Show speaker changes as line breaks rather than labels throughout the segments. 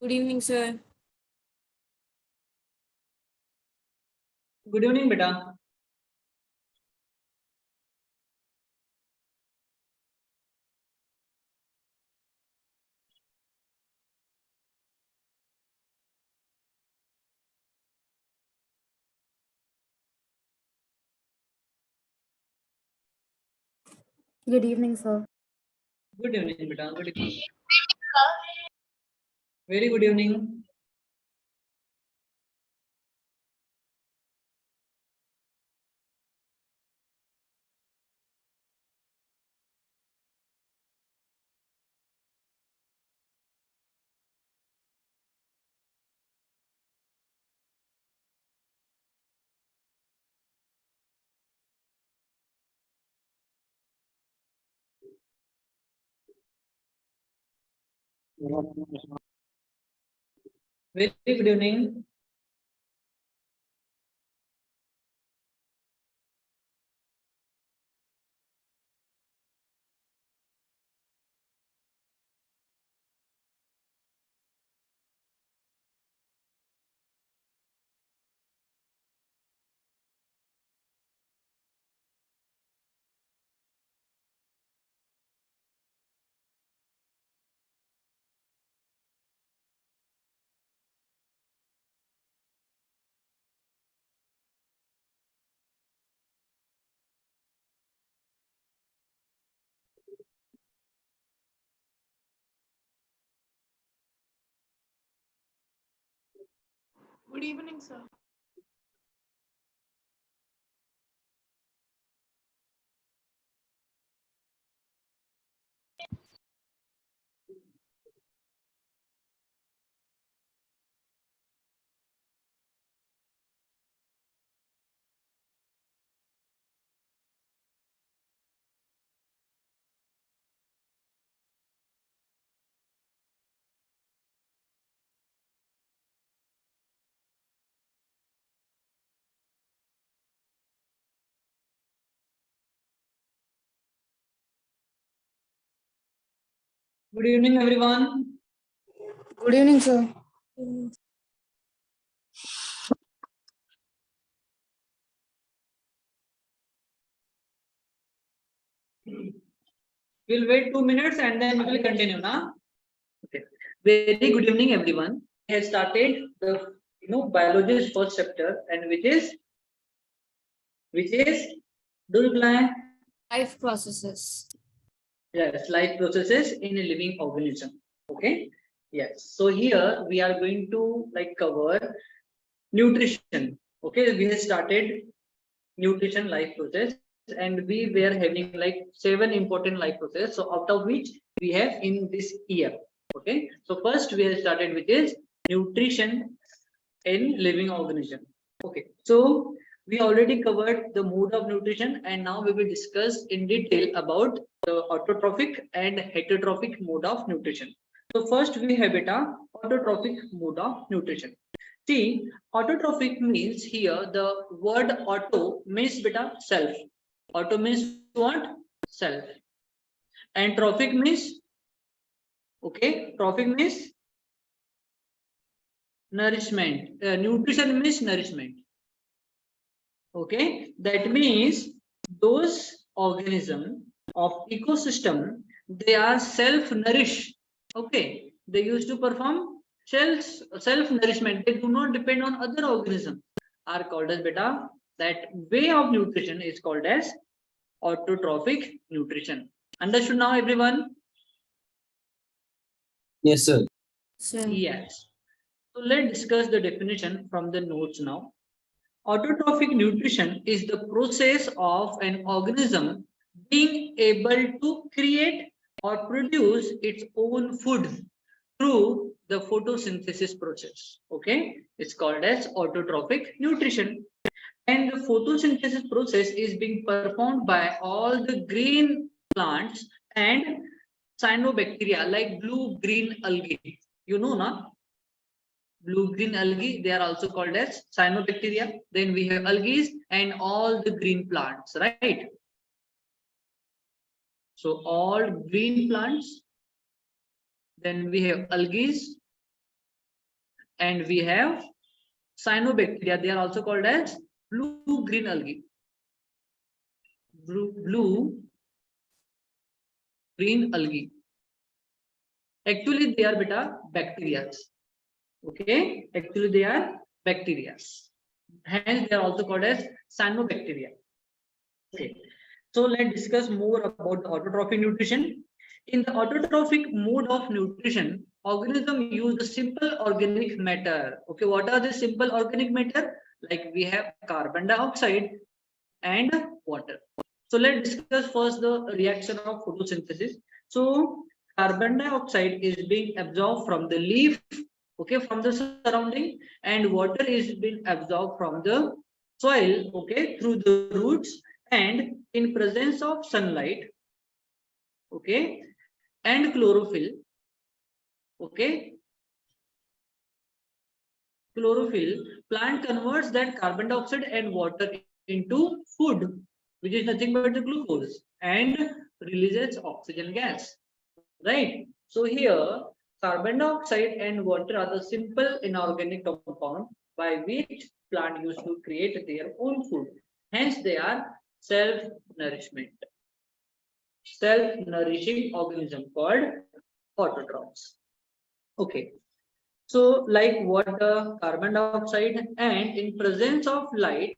Good evening, sir.
Good evening, beta.
Good evening, sir.
Good evening, beta. Good evening. Very good evening. Very good evening.
Good evening, sir.
Good evening, everyone.
Good evening, sir.
We'll wait 2 minutes and then we will continue now. Okay. Very good evening, everyone. We have started the biology's first chapter, and which is do you plan?
Life processes.
Yes, life processes in a living organism. Okay. Yes. So here we are going to cover nutrition. Okay, we have started nutrition life process, and we were having 7 important life process. So out of which we have in this year. Okay. So first we have started with is nutrition in living organism. Okay. So we already covered the mode of nutrition, and now we will discuss in detail about the autotrophic and heterotrophic mode of nutrition. So first we have autotrophic mode of nutrition. See, autotrophic means here the word auto means self. Auto means what? Self. And trophic means, trophic means nourishment. Nutrition means nourishment. Okay, that means those organisms of ecosystem, they are self-nourished. Okay, they used to perform self-nourishment. They do not depend on other organisms. Are called as that way of nutrition is called as autotrophic nutrition. Understood now, everyone?
Yes, sir.
Sir.
Yes. So let's discuss the definition from the notes now. Autotrophic nutrition is the process of an organism being able to create or produce its own food through the photosynthesis process. Okay, it's called as autotrophic nutrition. And the photosynthesis process is being performed by all the green plants and cyanobacteria like blue green algae. You know, na? Blue green algae, they are also called as cyanobacteria. Then we have algae and all the green plants, right? So all green plants, then we have algae and we have cyanobacteria. They are also called as blue green algae. Blue green algae. Actually, they are bacteria. Okay, actually they are bacteria. Hence, they are also called as cyanobacteria. Okay, so let's discuss more about the autotrophic nutrition. In the autotrophic mode of nutrition, organism use the simple organic matter. Okay, what are the simple organic matter? Like we have carbon dioxide and water. So let's discuss first the reaction of photosynthesis. So carbon dioxide is being absorbed from the leaf, okay, from the surrounding, and water is being absorbed from the soil, okay, through the roots, and in presence of sunlight, okay, and chlorophyll, okay, chlorophyll, plant converts that carbon dioxide and water into food, which is nothing but the glucose, and releases oxygen gas, right? So here carbon dioxide and water are the simple inorganic compound by which plant used to create their own food. Hence they are self-nourishment, self-nourishing organism called autotrophs. Okay. So like water, carbon dioxide, and in presence of light,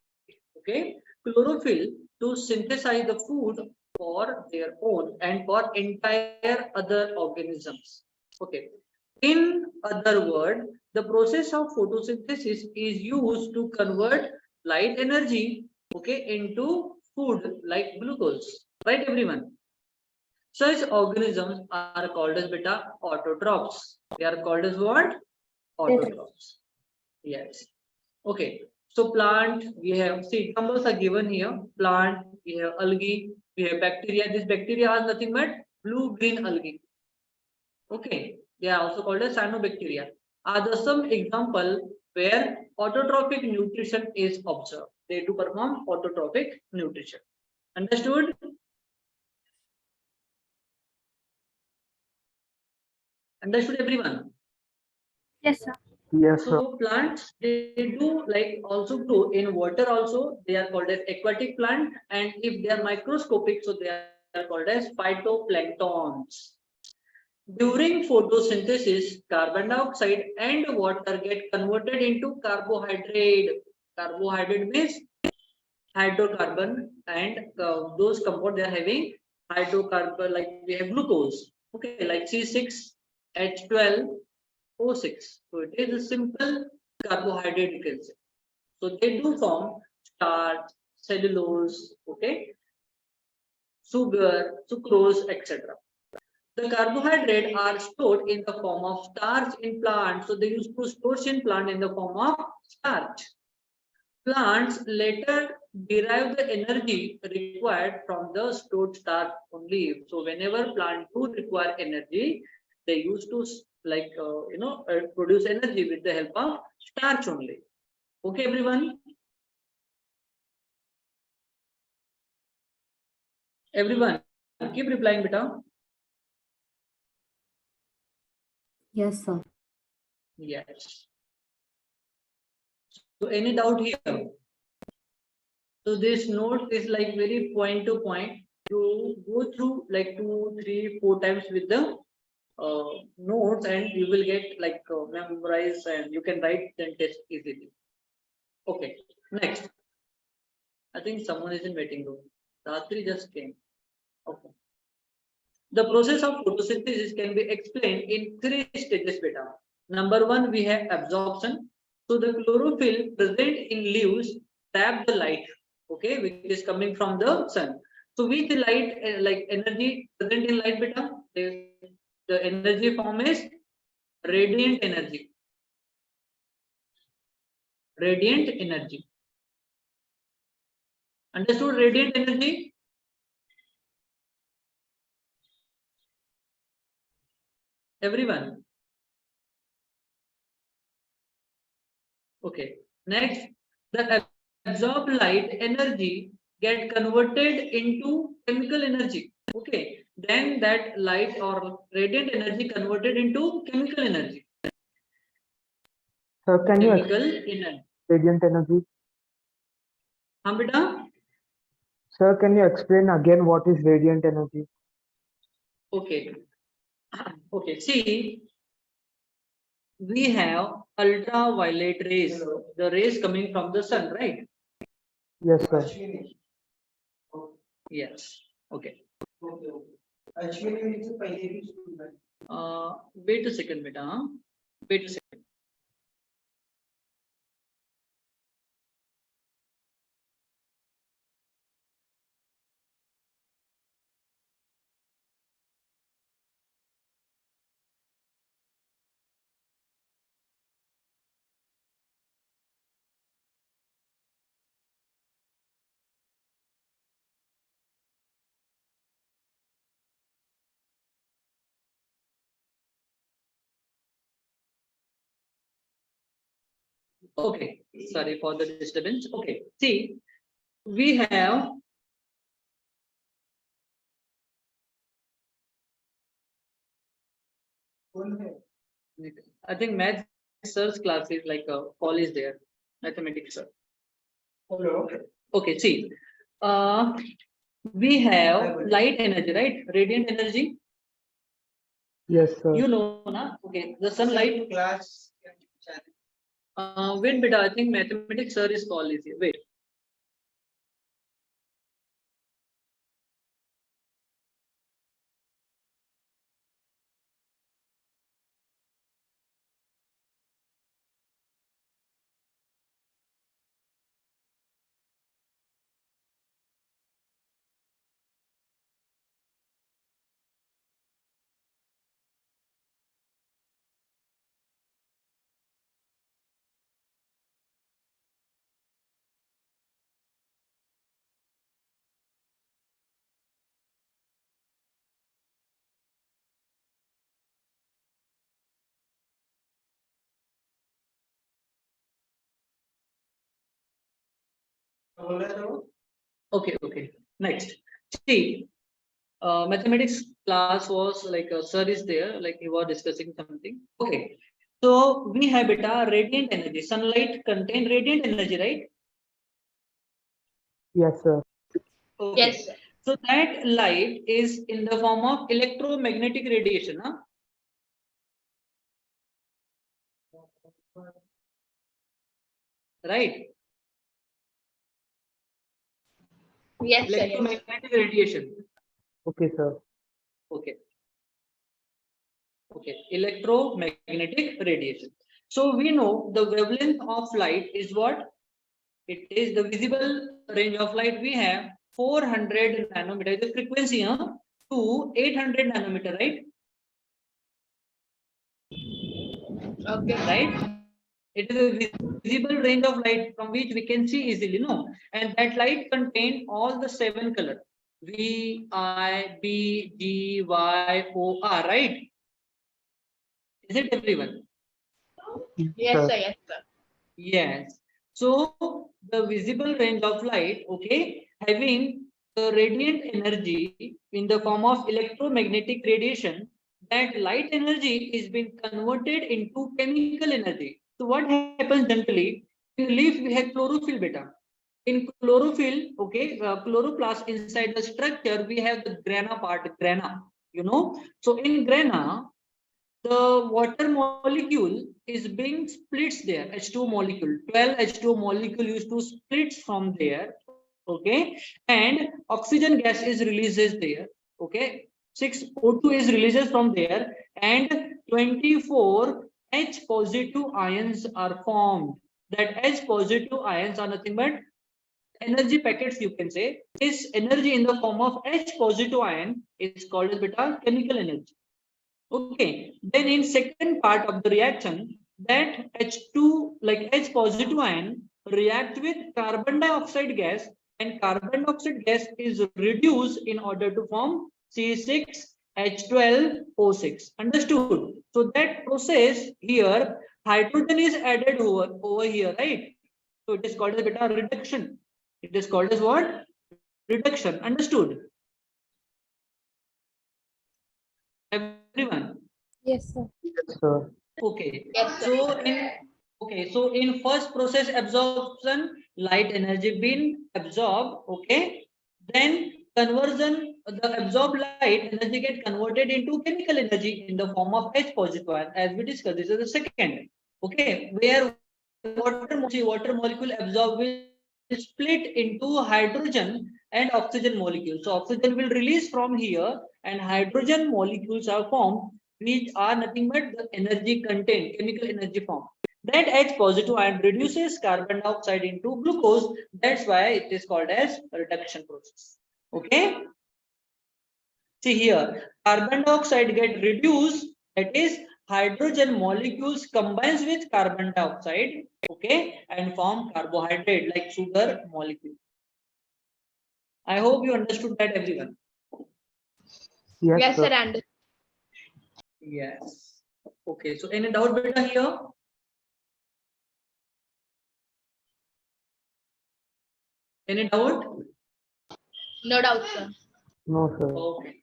okay, chlorophyll to synthesize the food for their own and for entire other organisms. Okay. In other words, the process of photosynthesis is used to convert light energy, okay, into food like glucose. Right, everyone? Such organisms are called as autotrophs. They are called as what? Autotrophs. Yes. Okay. So plant, we have, see, numbers are given here. Plant, we have algae, we have bacteria. This bacteria are nothing but blue-green algae. Okay. They are also called as cyanobacteria. Are there some example where autotrophic nutrition is observed? They do perform autotrophic nutrition. Understood? Understood, everyone?
Yes, sir.
Yes, sir.
So plants, they do like also grow in water also. They are called as aquatic plant, and if they are microscopic, so they are called as phytoplanktons. During photosynthesis, carbon dioxide and water get converted into carbohydrate. Carbohydrate means hydrocarbon, and those compounds they are having hydrocarbon, like we have glucose. Okay, like C6H12O6. So it is a simple carbohydrate, you can say. So they do form starch, cellulose, okay, sugar, sucrose, etc. The carbohydrates are stored in the form of starch in plants. So they used to store in plant in the form of starch. Plants later derive the energy required from the stored starch only. So whenever plant do require energy, they used to like produce energy with the help of starch only. Okay, everyone. Everyone, keep replying, beta.
Yes, sir.
Yes. So any doubt here? So this note is like very point to point. You go through like 2, 3, 4 times with the notes, and you will get like memorize, and you can write the test easily. Okay, next. I think someone is in waiting room. Ratri just came. Okay. The process of photosynthesis can be explained in 3 stages, beta. Number 1, we have absorption. So the chlorophyll present in leaves trap the light, okay, which is coming from the sun. So with the light, like energy present in light, beta, the energy form is radiant energy. Radiant energy. Understood? Radiant energy. Everyone. Okay. Next, the absorbed light energy get converted into chemical energy. Okay. Then that light or radiant energy converted into chemical energy.
Sir, can you
Chemical
explain
energy.
radiant energy?
Beta?
Sir, can you explain again what is radiant energy?
Okay. Okay. See, we have ultraviolet rays, the rays coming from the sun, right?
Yes, sir.
Yes. Okay. Wait a second, beta. Wait a second. Okay, sorry for the disturbance. Okay, see, we have I think math sir's class is like a college there, mathematics sir. Okay, see, we have light energy, right? Radiant energy.
Yes, sir.
You know, na? Okay, the sunlight.
Class.
Wait, beta. I think mathematics sir is college here. Wait. Okay, okay. Next, see, mathematics class was like a sir is there, like he was discussing something. Okay, so we have beta radiant energy. Sunlight contain radiant energy, right?
Yes, sir.
Okay.
Yes, sir.
So that light is in the form of electromagnetic radiation, huh? Right?
Yes, sir. Yes.
Electromagnetic radiation.
Okay, sir.
Okay. Okay. Electromagnetic radiation. So we know the wavelength of light is what? It is the visible range of light we have 400 nanometer, the frequency to 800 nanometer, right?
Okay.
Right? It is a visible range of light from which we can see easily, no? And that light contain all the 7 colors. V, I, B, G, Y, O, R, right? Is it everyone?
Yes, sir. Yes, sir.
Yes. So the visible range of light, okay, having the radiant energy in the form of electromagnetic radiation, that light energy is being converted into chemical energy. So what happens generally? In leaf we have chlorophyll beta. In chlorophyll, okay, chloroplast inside the structure we have the grana part, grana. You know, so in grana the water molecule is being splits there, H2 molecule, 12 H2 molecule used to split from there, Okay, and oxygen gas is releases there. Okay, 6 O2 is releases from there, and 24 H positive ions are formed. That H positive ions are nothing but energy packets, you can say. This energy in the form of H positive ion is called as beta chemical energy. Okay, then in second part of the reaction, that H2 like H positive ion react with carbon dioxide gas, and carbon dioxide gas is reduced in order to form C6H12O6. Understood? So that process here, hydrogen is added over here, right? So it is called as beta reduction. It is called as what? Reduction. Understood? Everyone?
Yes, sir.
Yes, sir.
Okay.
Yes, sir.
So in first process absorption, light energy been absorbed. Okay. Then conversion, the absorbed light energy get converted into chemical energy in the form of H positive ion, as we discussed. This is the second. Okay, where water molecule absorb will split into hydrogen and oxygen molecules. So oxygen will release from here, and hydrogen molecules are formed, which are nothing but the energy content, chemical energy form. That H positive ion reduces carbon dioxide into glucose. That's why it is called as reduction process. Okay. See here, carbon dioxide get reduced. That is, hydrogen molecules combines with carbon dioxide. Okay, and form carbohydrate like sugar molecule. I hope you understood that, everyone.
Yes,
Yes,
sir.
sir. And
Yes. Okay. So any doubt beta here? Any doubt?
no doubt, sir.
No, sir.
Okay.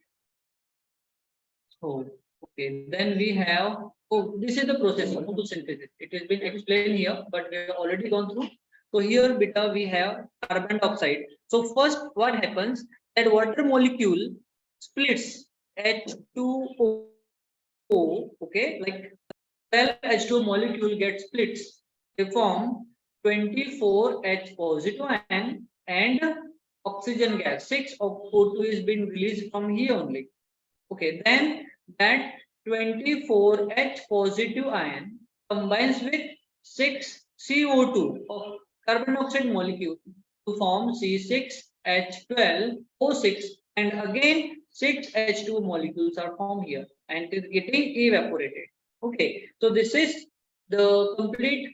So okay. Then we have. Oh, this is the process of photosynthesis. It has been explained here, but we have already gone through. So here beta we have carbon dioxide. So first, what happens? That water molecule splits H2O. Okay, like 12 H2 molecule gets splits. They form 24 H positive ion and oxygen gas. 6 of O2 is being released from here only. Okay, then that 24 H positive ion combines with 6 CO2 of carbon dioxide molecule to form C6H12O6, and again 6 H2 molecules are formed here and it is getting evaporated. Okay, so this is the complete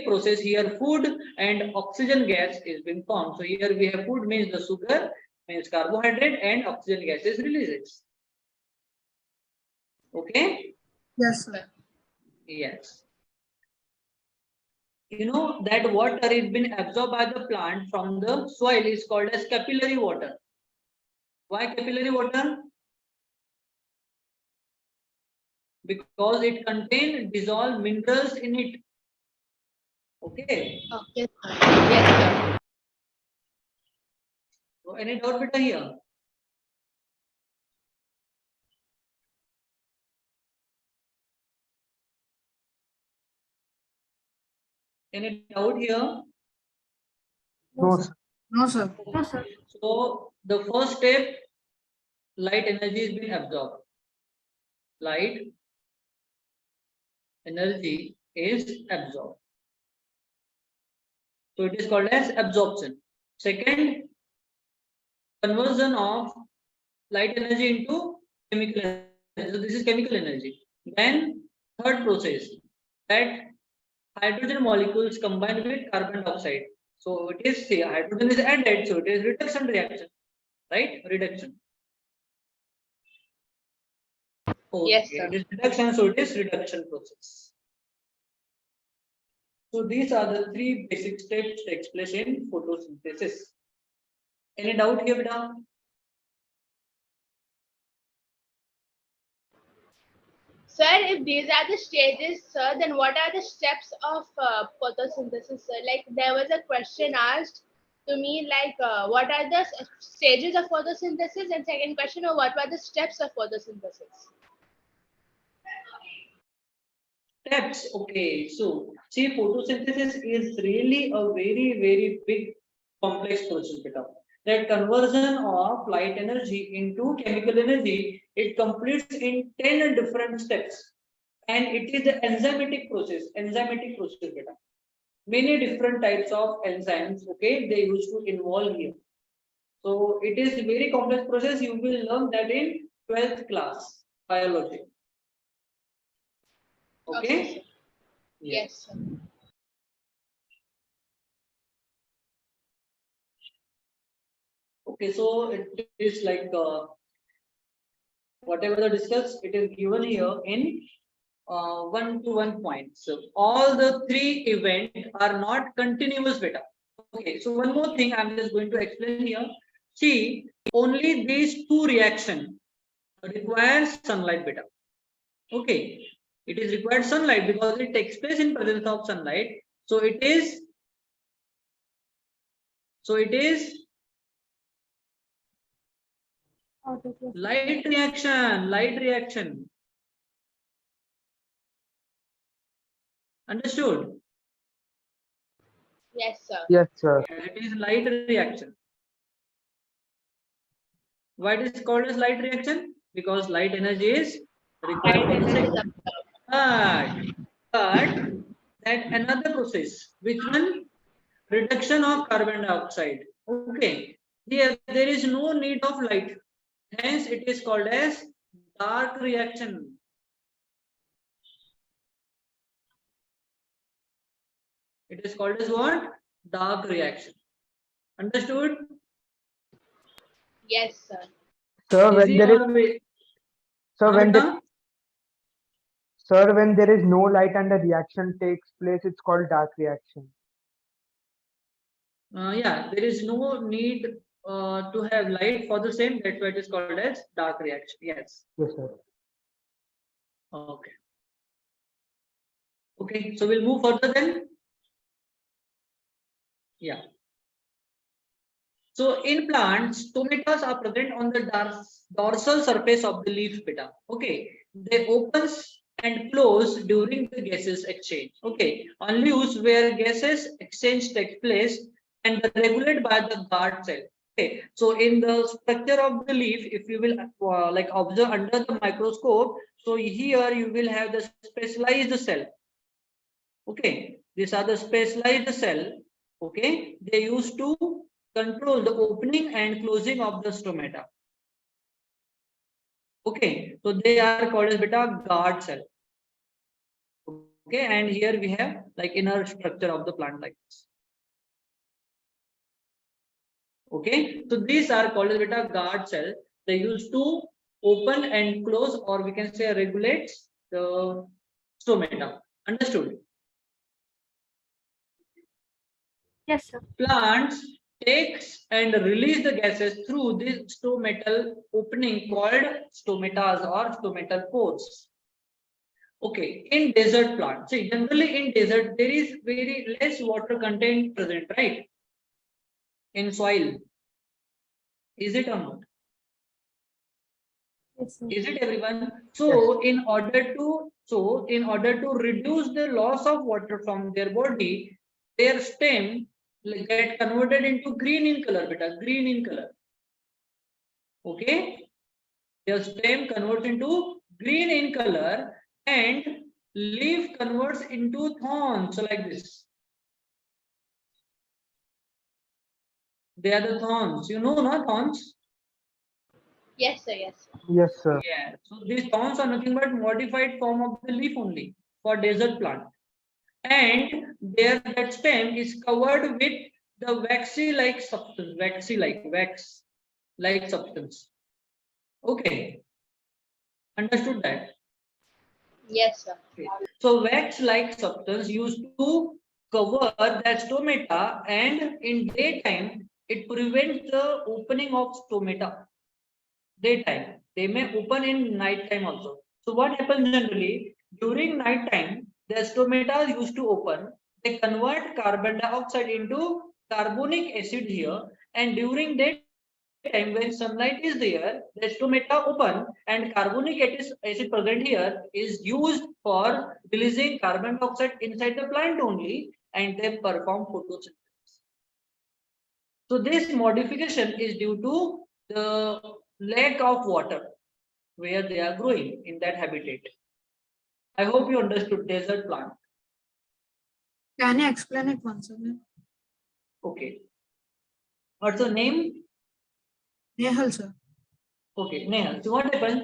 process here. Food and oxygen gas is being formed. So here we have food means the sugar means carbohydrate, and oxygen gas is releases. Okay.
Yes, sir.
Yes. You know that water is been absorbed by the plant from the soil is called as capillary water. Why capillary water? Because it contains dissolved minerals in it. Okay.
Oh, yes, sir. Yes, sir.
So any doubt beta here? Any doubt here?
No, sir.
No, sir.
No, sir.
So the first step, light energy is being absorbed. Light energy is absorbed. So it is called as absorption. Second, conversion of light energy into chemical energy. So this is chemical energy. Then third process, that hydrogen molecules combine with carbon dioxide. So it is, see, hydrogen is added, so it is reduction reaction, right? Reduction. Okay,
Yes, sir.
it is reduction, so it is reduction process. So these are the three basic steps takes place in photosynthesis. Any doubt here, Beta?
Sir, if these are the stages, sir, then what are the steps of photosynthesis, sir? Like there was a question asked to me, like what are the stages of photosynthesis, and second question, what were the steps of photosynthesis?
Steps. Okay, so see, photosynthesis is really a very, very big complex process beta. That conversion of light energy into chemical energy, it completes in 10 different steps. And it is the enzymatic process beta. Many different types of enzymes, okay, they used to involve here. So it is a very complex process. You will learn that in 12th class biology. Okay.
sir. Yes, sir.
Okay, so it is like whatever the discuss, it is given here in 1-to-1 points. So all the three events are not continuous beta. Okay, so one more thing I'm just going to explain here. See, only these two reactions requires sunlight beta. Okay, it is required sunlight because it takes place in presence of sunlight. So it is light reaction. Understood?
Yes, sir.
Yes, sir.
It is light reaction. Why it is called as light reaction? Because light energy is required for the same. But that another process, which one? Reduction of carbon dioxide. Okay. Here there is no need of light. Hence it is called as dark reaction. It is called as what? Dark reaction. Understood?
Yes, sir.
Sir, when
Easy
there is
or way?
sir when there,
Beta?
sir when there is no light and the reaction takes place, it's called dark reaction.
Yeah, there is no need to have light for the same. That's why it is called as dark reaction. Yes.
Yes, sir.
Okay. Okay. So we'll move further then. Yeah. So in plants, stomatas are present on the dorsal surface of the leaf beta. Okay. They opens and close during the gases exchange. Okay. On leaves where gases exchange takes place and regulated by the guard cell. Okay. So in the structure of the leaf, if you will like observe under the microscope, so here you will have the specialized cell. Okay. These are the specialized cell. Okay. They used to control the opening and closing of the stomata. Okay, so they are called as beta guard cell. Okay, and here we have like inner structure of the plant like this. Okay, so these are called as beta guard cell. They used to open and close, or we can say regulates the stomata. Understood?
Yes, sir.
Plants takes and release the gases through this stomatal opening called stomatas or stomatal pores. Okay, in desert plants, see generally in desert there is very less water content present, right? In soil, is it or not?
Yes, sir.
Is it everyone? So in order to reduce the loss of water from their body, their stem get converted into green in color, beta, green in color. Okay, their stem converts into green in color and leaf converts into thorns like this. They are the thorns. You know, not thorns.
Yes, sir. Yes, sir.
Yes, sir.
Yeah. So these thorns are nothing but modified form of the leaf only for desert plant. And there that stem is covered with the waxy-like substance, wax-like substance. Okay. Understood that?
Yes, sir.
Okay. So wax-like substance used to cover that stomata, and in daytime it prevents the opening of stomata. Daytime, they may open in night time also. So what happens generally during night time, the stomata used to open. They convert carbon dioxide into carbonic acid here, and during daytime when sunlight is there, the stomata open and carbonic acid present here is used for releasing carbon dioxide inside the plant only, and they perform photosynthesis. So this modification is due to the lack of water where they are growing in that habitat. I hope you understood desert plant.
Can you explain it once again?
Okay. What's your name?
Nehal, sir.
Okay, Nehal. So what happened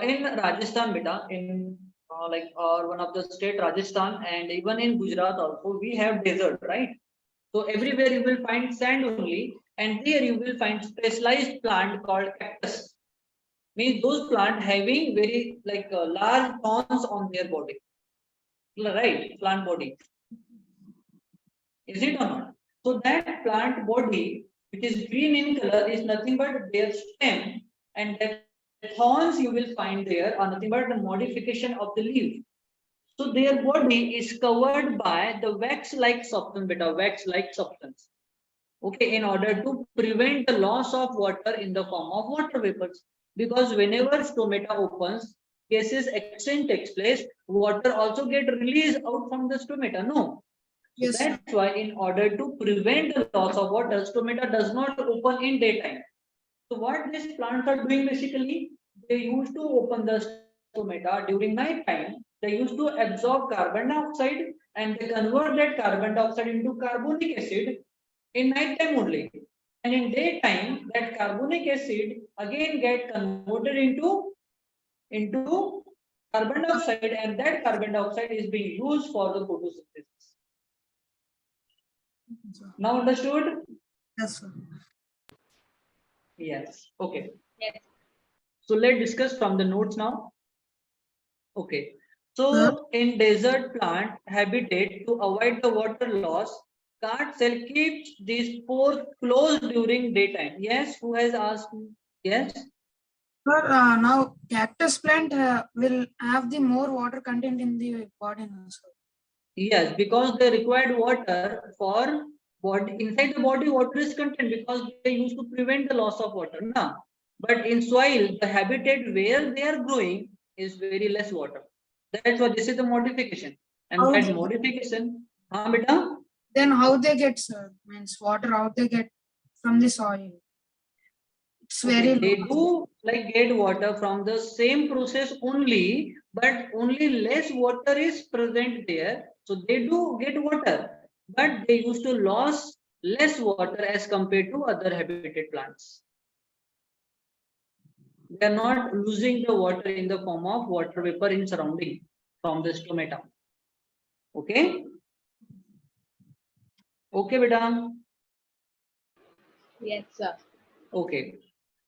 in Rajasthan, beta, in one of the state Rajasthan, and even in Gujarat also, we have desert, right? So everywhere you will find sand only, and there you will find specialized plant called cactus. Means those plant having very large thorns on their body, right? Plant body, is it or not? So that plant body, which is green in color, is nothing but their stem, and that thorns you will find there are nothing but the modification of the leaf. So their body is covered by the wax-like substance, beta, wax-like substance. Okay, in order to prevent the loss of water in the form of water vapors. Because whenever stomata opens, gases exchange takes place, water also get released out from the stomata. No. So
Yes, sir.
that's why in order to prevent the loss of water, stomata does not open in daytime. So what these plants are doing basically, they used to open the stomata during night time. They used to absorb carbon dioxide and they convert that carbon dioxide into carbonic acid in night time only. And in daytime, that carbonic acid again get converted into carbon dioxide, and that carbon dioxide is being used for the photosynthesis. Now understood?
Yes, sir.
Yes. Okay.
Yes.
So let's discuss from the notes now. Okay.
Sir?
So in desert plant habitat, to avoid the water loss, card cell keeps these pores closed during daytime. Yes, who has asked? Yes.
Sir, now cactus plant will have the more water content in the body now, sir.
Yes, because they required water for body, inside the body water is contained because they used to prevent the loss of water. Na? But in soil, the habitat where they are growing is very less water. That's why this is the modification. And
How
that
they-
modification, beta?
Then how they get, sir? Means water, how they get from the soil? It's very
Okay, they
low.
do get water from the same process only, but only less water is present there. So they do get water, but they used to lose less water as compared to other habitat plants. They are not losing the water in the form of water vapor in surrounding from the stomata. Okay. Okay, beta.
Yes, sir.
Okay.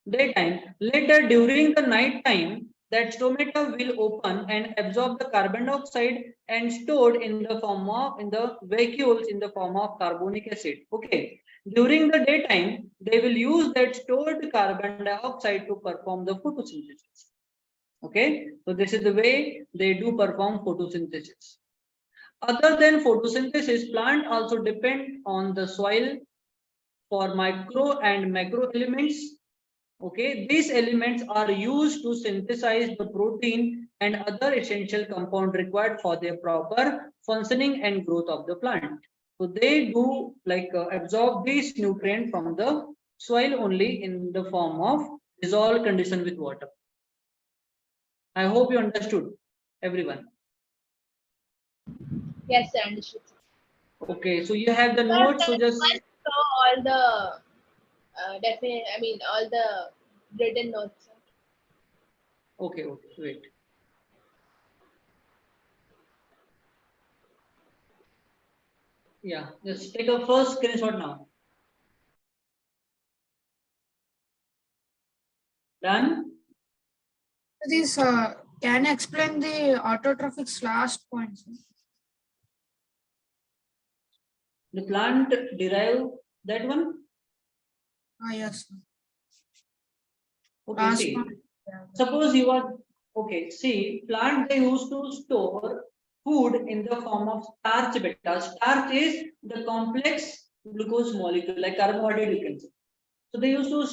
Daytime. Later during the night time, that stomata will open and absorb the carbon dioxide and stored in the form of in the vacuoles in the form of carbonic acid. Okay. During the daytime, they will use that stored carbon dioxide to perform the photosynthesis. Okay. So this is the way they do perform photosynthesis. Other than photosynthesis, plant also depend on the soil for micro and macro elements. Okay, these elements are used to synthesize the protein and other essential compound required for their proper functioning and growth of the plant. So they do absorb these nutrients from the soil only in the form of dissolved condition with water. I hope you understood, everyone.
Yes, sir. Understood.
Okay, so you have the
Sir,
notes, so
can
just
you show all the definite, I mean, all the written notes, sir?
okay, wait. Yeah, just take a first screenshot now. Done?
This, can you explain the autotrophics last point, sir?
The plant derive that one.
Yes, sir.
Okay,
Last
see.
point. Yeah.
Suppose you are okay. See, plant they used to store food in the form of starch. Beta starch is the complex glucose molecule, like carbohydrate you can say. So they used to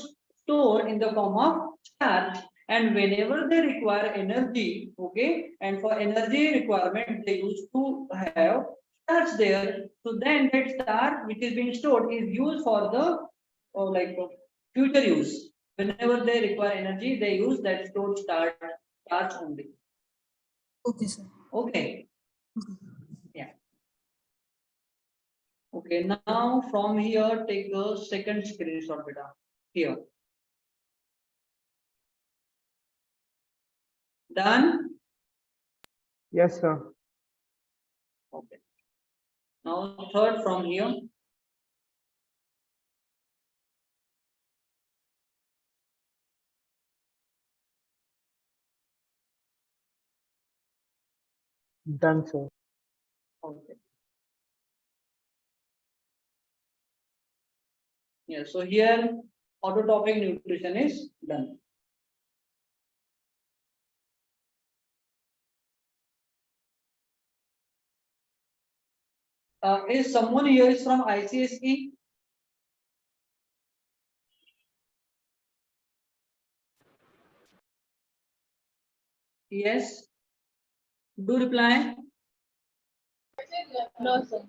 store in the form of starch, and whenever they require energy, okay, and for energy requirement they used to have starch there. So then that starch which is being stored is used for the or like future use. Whenever they require energy, they use that stored starch only.
Okay, sir.
Okay.
Okay.
Yeah. Okay. Now from here, take the second screenshot, beta. Here. Done.
Yes, sir.
Okay. Now third from here.
Done, sir.
Okay. Yeah. So here, autotropic nutrition is done. Is someone here is from ICSE? Yes. Do reply.
No, sir.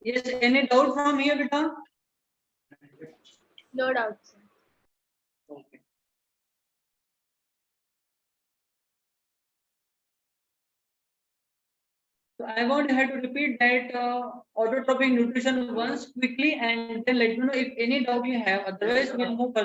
Yes. Any doubt from here, beta?
No doubt, sir.
Okay. So I want her to repeat that autotropic nutrition once quickly and then let me know if any doubt you have. Otherwise, we'll move further.